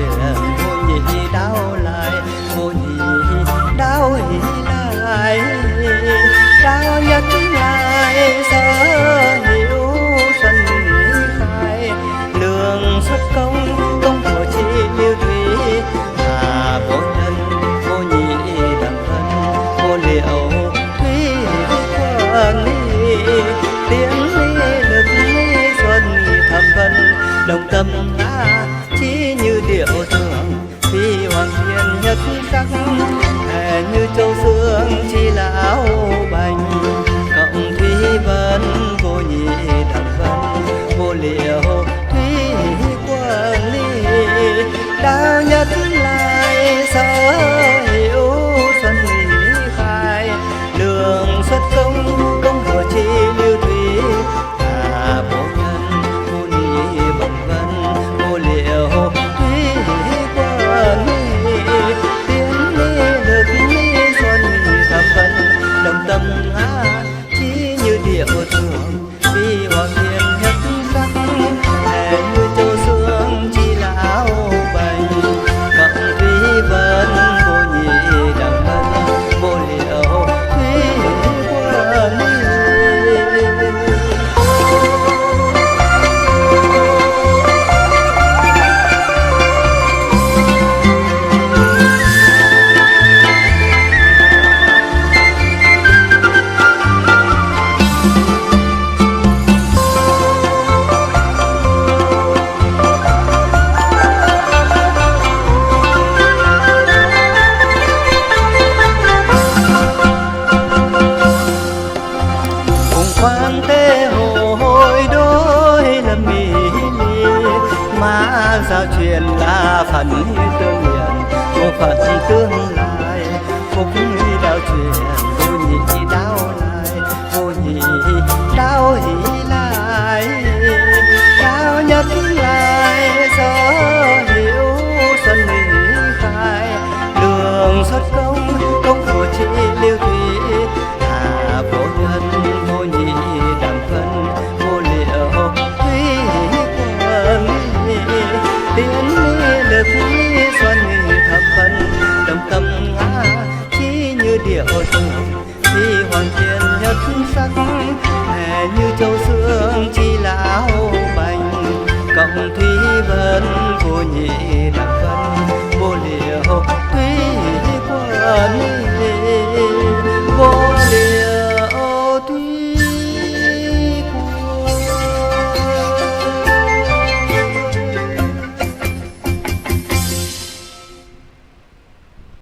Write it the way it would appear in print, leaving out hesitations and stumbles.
chuyện vô nhị đau lại, vô nhị đau hỉ lại, đau nhất lại sở hữu xuân khai, lương xuất công công của chị Liêu Thủy, hà vô nhân vô nhị đặng thân, vô liệu thủy quần ly, tiếng ly lực ly xuân thầm vân, đồng tâm ngã chỉ như điệu thường, phi hoàng thiên nhất sắc hè như châu sương chi là áo bành, cộng thủy vân vô nhị đặng vân, vô liệu thủy quần ly, đau nhất lại sở hữu xuân khai, đường xuất công công của chị Liêu Thủy, hà vô nhân vô nhị bằng vân, vô liệu thủy quần ly, tiếng ly lực ly xuân thầm vân, đồng tâm ngã chỉ như điệu thường, vì hoàng thiên nhất sắc hè như châu sương chi là áo bành, cộng thủy vân vô nhị đặng vân, vô liệu thủy quần ly. Khoan thế hồi đôi là mỹ ly, mà giao truyền là phần tương liền, một phần tương lai phúc đạo truyền, vô nhị đau lại, vô nhị đau hỉ lại, đau nhất lại sở hữu xuân khai, đường xuất công công của chị Liêu Thủy, hà vô nhân vô nhị đặng vân, vô liệu thủy quần ly, tiếng ly lực ly xuân thập vân, đồng tâm ngã chỉ như điệu thường, thì hoàng thiên nhất sắc hè như châu sương chi là áo bành, cộng thủy vân vô nhị đặng vân.